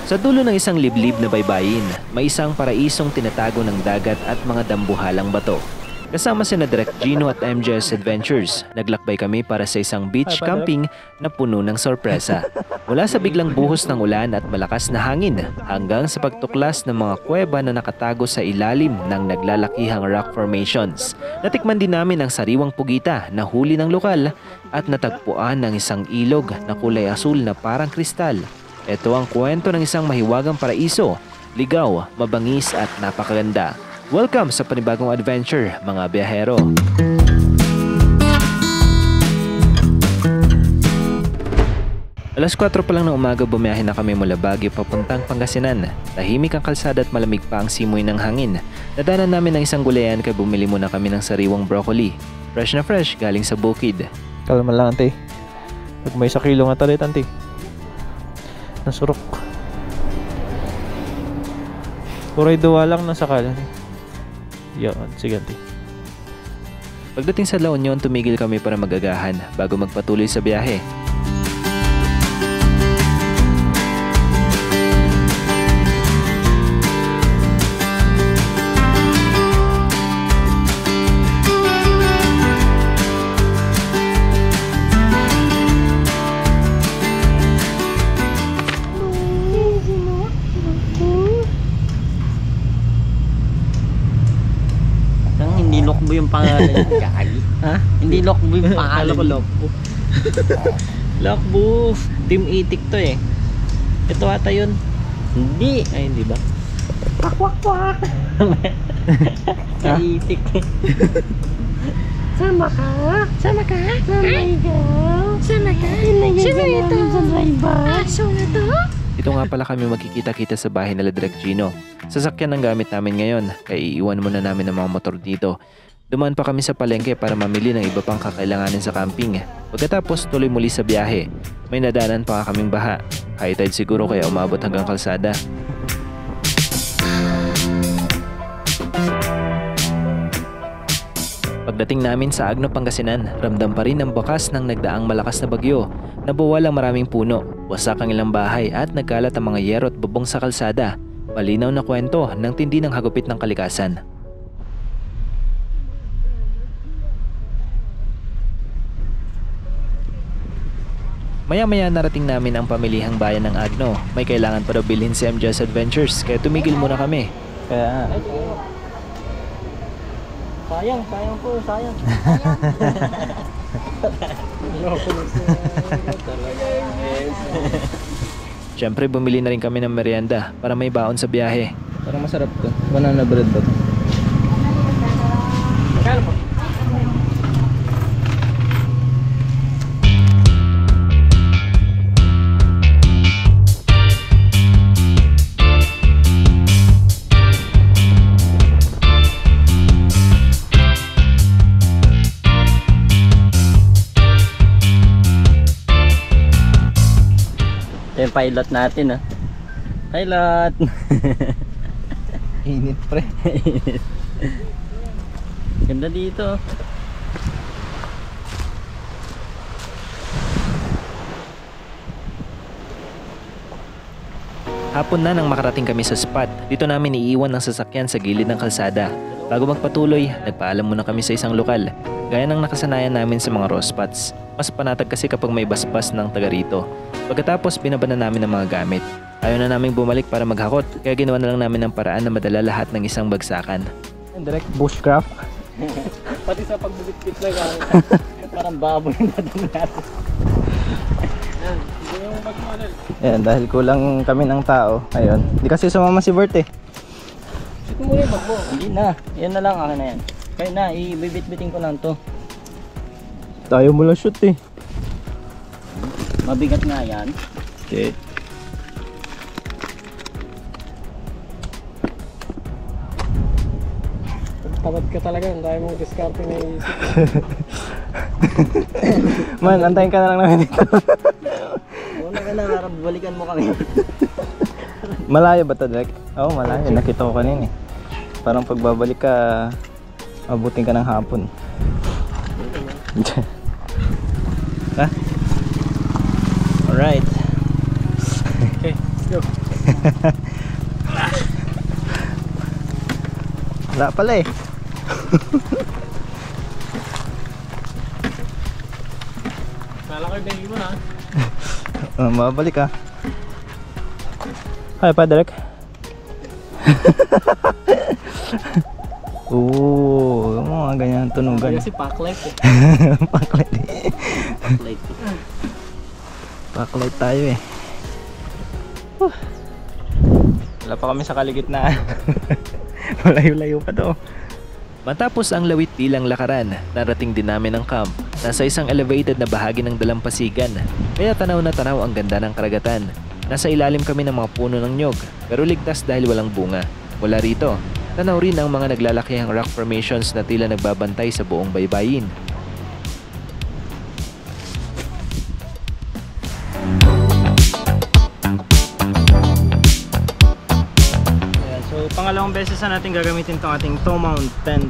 Sa dulo ng isang liblib na baybayin, may isang paraisong tinatago ng dagat at mga dambuhalang bato. Kasama sina Direk Gino at MJS Adventures, naglakbay kami para sa isang beach camping na puno ng sorpresa. Mula sa biglang buhos ng ulan at malakas na hangin, hanggang sa pagtuklas ng mga kuweba na nakatago sa ilalim ng naglalakihang rock formations. Natikman din namin ang sariwang pugita na huli ng lokal at natagpuan ng isang ilog na kulay asul na parang kristal. Ito ang kwento ng isang mahiwagang paraiso, ligaw, mabangis at napakaganda. Welcome sa panibagong adventure, mga biyahero! Alas 4 pa lang ng umaga bumiyahe na kami mula Baguio papuntang Pangasinan. Tahimik ang kalsada at malamig pa ang simoy ng hangin. Nadanan namin ng isang gulayan kaya bumili muna kami ng sariwang broccoli. Fresh na fresh galing sa bukid. Kalma lang, ante. Pag may 1 kilo nga talit, ante. Nasurok. Puray duwa lang na sakalan. Yan, sige ante. Pagdating sa La Union, tumigil kami para magagahan bago magpatuloy sa biyahe. Hindi Lokbo yung pangalan niya. Ha? Hindi Lokbo yung pangalan niya. Lokbo. Lokbo. Team Itik to eh. Ito ata yun. Hindi. Ay, hindi ba? Kwak kwak kwak. Itik. Sama ka? Sama ka? Sama ka? Sino ito? Aso na to? Ito nga pala kami magkikita-kita sa bahay nila Direk Gino. Sasakyan ang gamit namin ngayon, kaya iiwan muna namin ang mga motor dito. Dumaan pa kami sa palengke para mamili ng iba pang kakailanganin sa camping. Pagkatapos tuloy muli sa biyahe. May nadaanan pa kaming baha. High tide siguro kaya umabot hanggang kalsada. Pagdating namin sa Agno, Pangasinan, ramdam pa rin ang bakas ng nagdaang malakas na bagyo. Nabuwal ang maraming puno, wasak ang ilang bahay at nagkalat ang mga yero at bubong sa kalsada. Malinaw na kwento ng tindi ng hagupit ng kalikasan. Maya-maya narating namin ang pamilihang bayan ng Agno. May kailangan pa daw bilhin si MJS Adventures kaya tumigil muna kami. Kaya sayang po, sayang. Siyempre bumili na rin kami ng merienda para may baon sa biyahe. parang masarap to. Banana bread ba to? Magkano po? Yung pilot natin pilot. Init pre. Ganda dito. Hapon na nang makarating kami sa spot. Dito namin iiwan ng sasakyan sa gilid ng kalsada. Bago magpatuloy, nagpaalam muna kami sa isang lokal. Gaya ng nakasanayan namin sa mga raw spots. Mas panatag kasi kapag may basbas ng taga rito. Pagkatapos binaba na namin ang mga gamit. Ayaw na namin bumalik para maghakot, kaya ginawa na lang namin ng paraan na madala lahat ng isang bagsakan. Direct bushcraft. Pati sa pagbibitbit na parang baboy na doon natin. Yan, dahil kulang kami ng tao. Ayun. Hindi kasi sumama si Bert eh. Shoot mo rin mo. Hindi na. Yan na lang, akin na yan. Kaya na, ibibit-bitin ko lang to. Tayo mo lang shoot eh. Mabigat nga yan. Okay. Tamad ka talaga, ang dami mong diskarte na iisip. Man, antayin ka na lang namin dito. Una ka na, harap balikan mo kami. Malayo ba ito, Direk? Oo, malayo. Nakita ko kanina eh. Parang pagbabalik ka, abutin ka ng hapon. Ha? Alright. Okay, let's go. Wala pala eh. Kala ko yung mo na. Mabalik ah. Hi pa Derek. Oo, yung mga ganyan tunugan. Kasi packlight eh. Packlight. Packlight. Packlight tayo eh. Wala pa kami sa kaligitnaan. Malayo-layo pa to. Matapos ang lawit bilang lakaran, narating din namin ang camp. Nasa isang elevated na bahagi ng dalampasigan, kaya tanaw na tanaw ang ganda ng karagatan. Nasa ilalim kami ng mga puno ng nyog, pero ligtas dahil walang bunga. Mula rito, tanaw rin ang mga naglalakihang rock formations na tila nagbabantay sa buong baybayin. Ayan, so pangalawang beses na natin gagamitin itong ating toe mount tent.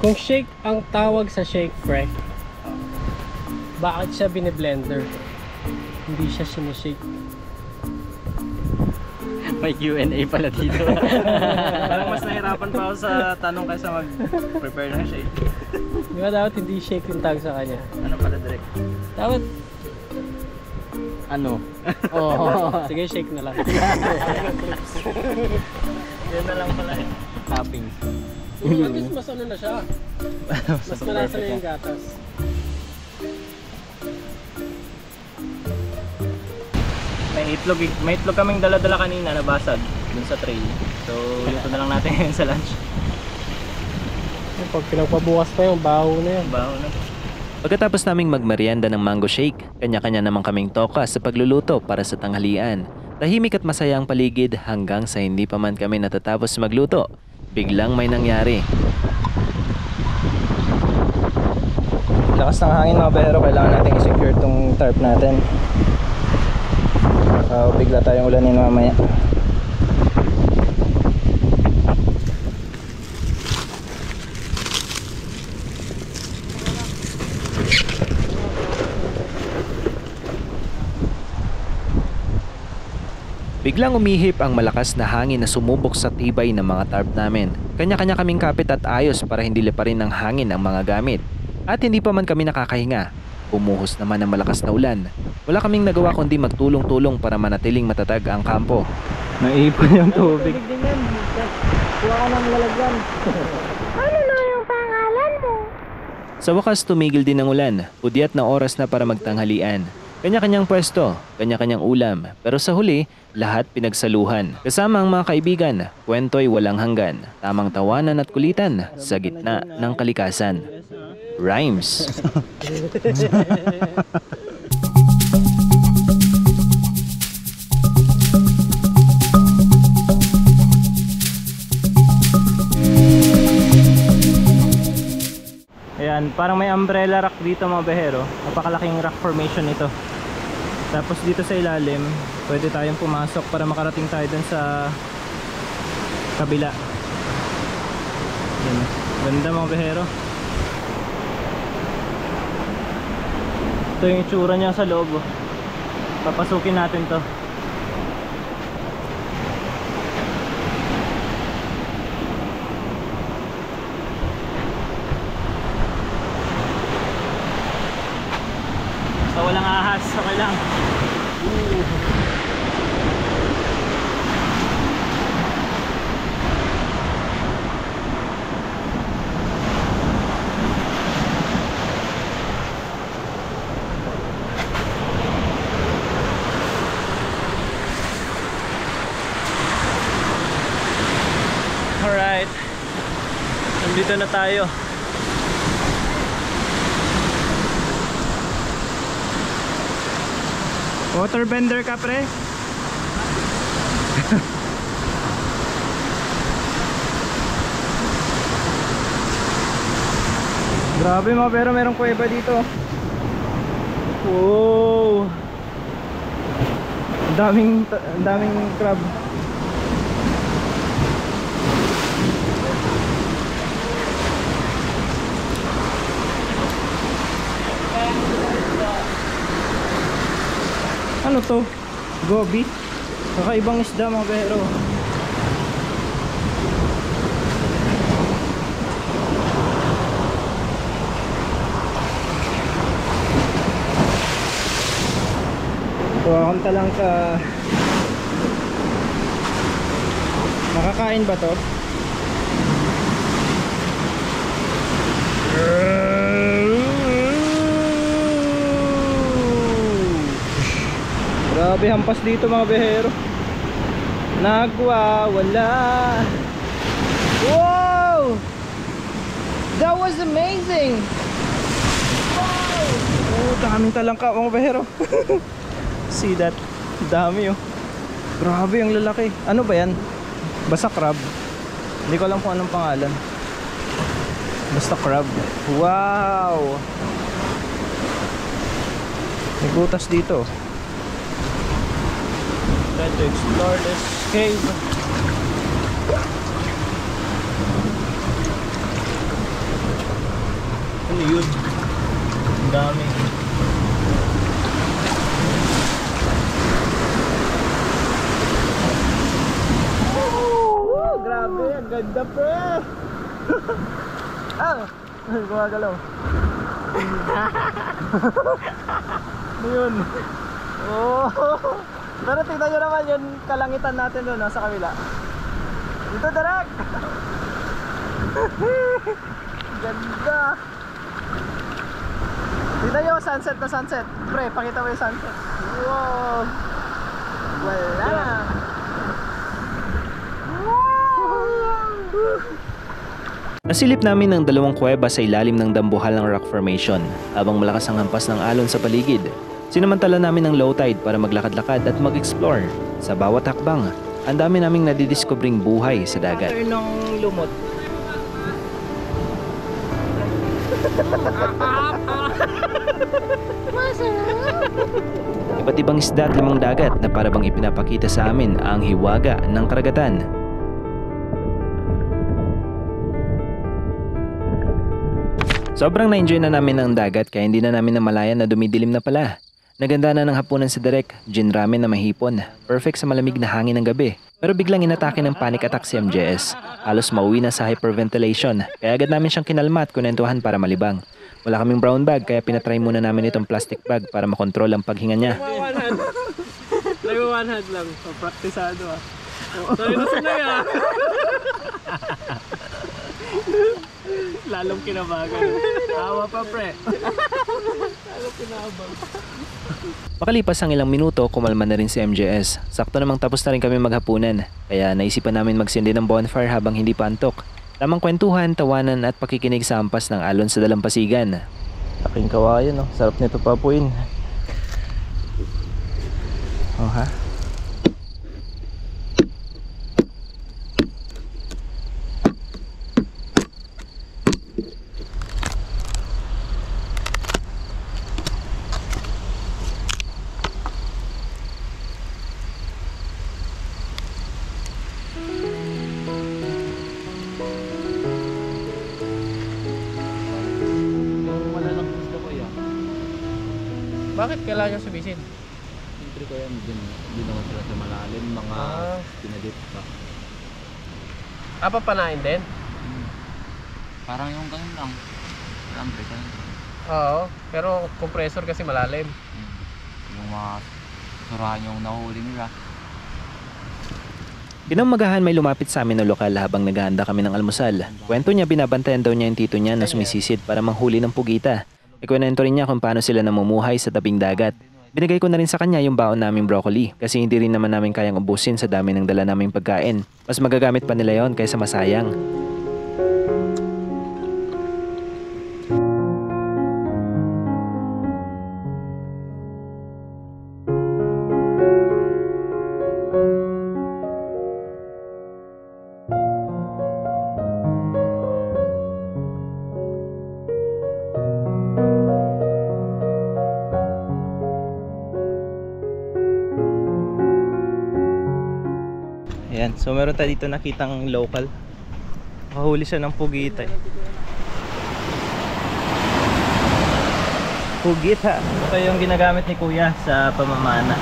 Kung shake ang tawag sa shake frek, bakit siya bine-blender? Hindi siya sinishake. May Q&A pala dito. Parang mas nahirapan pa ako sa tanong kaysa mag-prepare ng shake. Di ba dapat hindi shake yung tawag sa kanya? Ano pala direct? Dapat, Ano? sige shake na lang. Yan na lang pala eh. Topping. At least mas ano na siya. Mas malasa na yung gatas. May itlog kaming dala-dala kanina na basag dun sa tray. So, luto na lang natin yun sa lunch. Pag pinagpabukas pa yung baho na yan. Baho na. Pagkatapos naming magmerienda ng mango shake, kanya-kanya naman kaming toka sa pagluluto para sa tanghalian. Tahimik at masaya ang paligid hanggang sa hindi pa man kami natatapos magluto. Biglang may nangyari. Lakas ng hangin mga pero kailangan natin i-secure itong tarp natin. Bigla tayong ulanin mamaya. Biglang umihip ang malakas na hangin na sumubok sa tibay ng mga tarp namin. Kanya-kanya kaming kapit at ayos para hindi liparin ng hangin ang mga gamit. At hindi pa man kami nakakahinga. Bumuhos naman ang malakas na ulan. Wala kaming nagawa kundi magtulong-tulong para manatiling matatag ang kampo. Naipon yung tubig. Kuha ko ng lalagyan. Sa wakas tumigil din ang ulan. Pudyat na oras na para magtanghalian. Kanya-kanyang pwesto, kanya-kanyang ulam, pero sa huli, lahat pinagsaluhan. Kasama ang mga kaibigan, kwento'y walang hanggan, tamang tawanan at kulitan sa gitna ng kalikasan. Rhymes. Ayan, parang may umbrella rock dito mga behero. Napakalaking rock formation ito. Tapos dito sa ilalim, pwede tayong pumasok para makarating tayo dun sa kabila. Ayan, ganda mga behero. Ito yung itsura niya sa loob. Papasukin natin to. So walang ahas, okay lang. Alright, nandito na tayo. Waterbender ka pre? Grabe mga pero merong kuweba dito. Oh. Ang daming crab. Ano to? Gobi? Kakaibang isda mga behero. Kuhakunta lang ka. Makakain ba to? Grabe hampas dito mga behero. Nagwawala. Wow! That was amazing! Wow! Oh, daming talangka mga behero. See that? Dami oh. Grabe ang lalaki. Ano ba yan? Basta crab. Hindi ko alam kung anong pangalan. Basta crab. Wow! May butas dito. Try to explore this cave. Ano yun? Ang dami. Grabe, ang ganda pre. Gumagalaw. Ano yun? Oh. Pero tingnan nyo naman yung kalangitan natin doon sa kabila. Dito direct. Ganda. Tingnan nyo sunset na sunset. Pre, pakita mo yung sunset. Wow. Wala na. Nasilip namin ng dalawang kuweba sa ilalim ng dambuhalang rock formation habang malakas ang hampas ng alon sa paligid. Sinamantala namin ng low tide para maglakad-lakad at mag-explore. Sa bawat hakbang, ang dami naming nadidiscovering buhay sa dagat. After nung lumot. Iba't ibang isda at limang dagat na para bang ipinapakita sa amin ang hiwaga ng karagatan. Sobrang na-enjoy na namin ang dagat kaya hindi na namin namalayan na dumidilim na pala. Naganda na ng hapunan sa direk, gin ramen na mahipon. Perfect sa malamig na hangin ng gabi. Pero biglang inatake ng panic attack si MJS. Halos mauwi na sa hyperventilation. Kaya agad namin siyang kinalma at kunentuhan para malibang. Wala kaming brown bag kaya pinatry muna namin itong plastic bag para makontrol ang paghinga niya. Nag-one hand lang. Praktisado ah. Sorry na sanay ah. Lalong kinabagan. Awa pa pre. Lalong kinabang. Makalipas ang ilang minuto, kumalma na rin si MJS. Sakto namang tapos na rin kami maghapunan. Kaya naisipan namin magsindi ng bonfire habang hindi pa antok. Tamang kwentuhan, tawanan at pakikinig sa hampas ng alon sa dalampasigan. Aking kawayan oh. Sarap nito papuin. Oh ha? Bakit kailangan nyo subisin? Siyempre ko yan, hindi naman sila sa malalim, mga pinadip pa. Papanain din? Parang yung ganun lang. Siyempre, ganun. Oo, pero compressor kasi malalim. Yung mga surahan yung nahuli nila. Pinamagahan may lumapit sa amin na lokal habang naghahanda kami ng almusal. Kwento niya binabantayan daw niya yung tito niya na sumisisid para manghuli ng pugita. Ikwento rin niya kung paano sila namumuhay sa tabing dagat. Binigay ko na rin sa kanya yung baon naming broccoli kasi hindi rin naman namin kayang ubusin sa dami ng dala naming pagkain. Mas magagamit pa nila yon kaysa masayang. Ayan, so meron tayo dito nakitang local. Mahuli siya ng pugita eh. Pugita. Ito yung ginagamit ni kuya sa pamamana.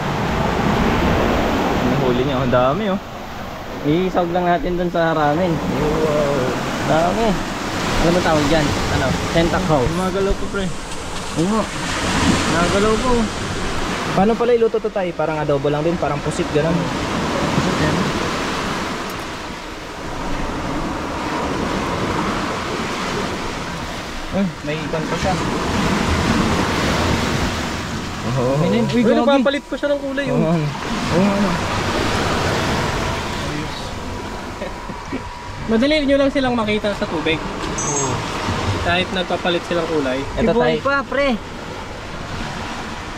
Huli niya, ang dami oh. Isog lang natin dun sa ramen. Wow. Dami. Ano ba tawag dyan? Ano? Tentacle. Gumagalaw po pre. Oo. Nagalaw po. Paano pala iluto to tayo? Parang adobo lang din, parang pusit gano'n. May ikon pa siya. Oh. Uy, napapalit pa siya ng kulay. Oo, ano. Madali nyo lang silang makita sa tubig. Kahit nagpapalit silang kulay. Ito tayo. pa, pre.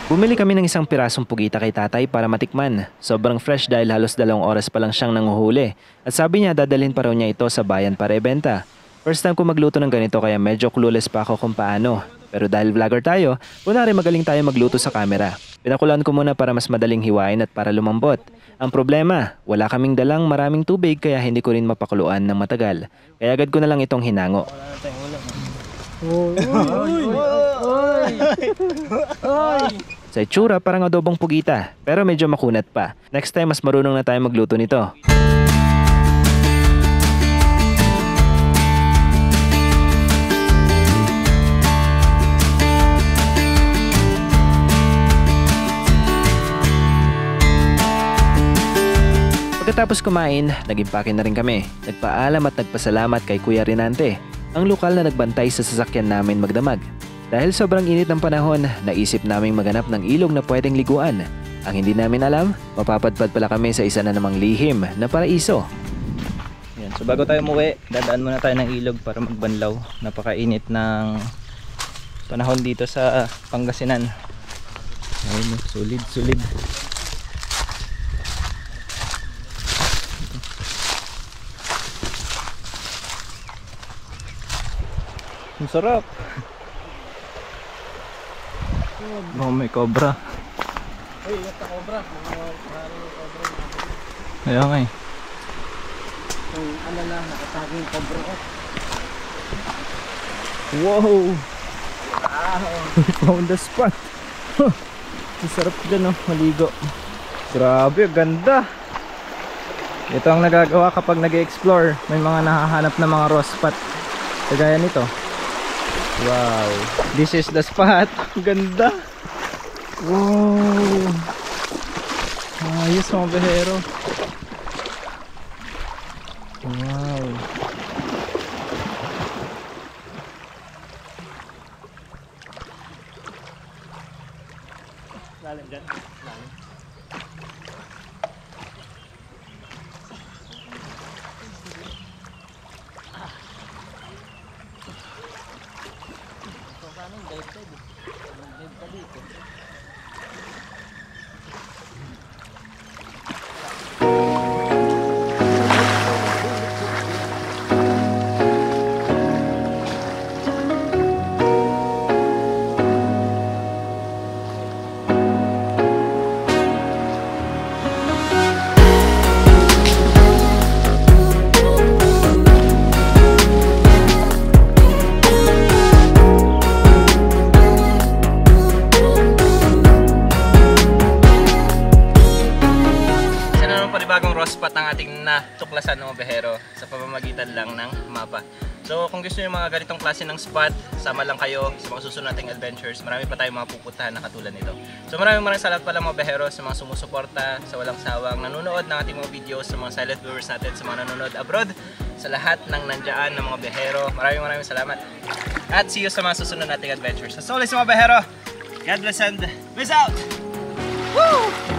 Bumili kami ng isang pirasong pugita kay tatay para matikman. Sobrang fresh dahil halos 2 oras pa lang siyang nanguhuli. At sabi niya dadalhin pa raw niya ito sa bayan para ibenta. First time ko magluto ng ganito kaya medyo clueless pa ako kung paano. Pero dahil vlogger tayo, kunwari magaling tayo magluto sa camera. Pinakulaan ko muna para mas madaling hiwain at para lumambot. Ang problema, wala kaming dalang maraming tubig kaya hindi ko rin mapakuluan ng matagal. Kaya agad ko na lang itong hinango. Sa itsura parang adobong pugita, pero medyo makunat pa. Next time mas marunong na tayo magluto nito. Pagkatapos kumain, nag-impake na rin kami. Nagpaalam at nagpasalamat kay Kuya Rinante, ang lokal na nagbantay sa sasakyan namin magdamag. Dahil sobrang init ng panahon, naisip naming maghanap ng ilog na pwedeng liguan. Ang hindi namin alam, mapapadpad pala kami sa isa na namang lihim na paraiso. Yan, so bago tayo umuwi, dadaan muna tayo ng ilog para magbanlaw. Napakainit ng panahon dito sa Pangasinan. Ayun, solid. Ang sarap. Oh, may cobra. Uy, ingat ka cobra. Ayaw nga eh. Kung ano lang, nakataging cobra ko. Wow! Found the spot. Ang sarap dyan oh, maligo. Grabe, ganda. Ito ang nagagawa kapag nag-explore. May mga nahahanap na mga raw spot. Kagaya nito. Wow, this is the spot. Ganda. Wow. Ayos mga behero. Wow. Lalim dyan. Lalim. Spot ng ating natuklasan ng behero sa pamamagitan lang ng mapa. So kung gusto niyo mga ganitong klase ng spot, sama lang kayo sa mga susunod nating adventures. Marami pa tayong mga pupuntahan na katulad nito. So maraming salamat pala mga behero sa mga sumusuporta, sa walang sawang nanonood ng ating mga videos, sa mga silent viewers natin, sa mga nanonood abroad, sa lahat ng nandiyan ng mga behero. Maraming salamat. At see you sa mga susunod nating adventures. As always mga behero, God bless and peace out! Woo!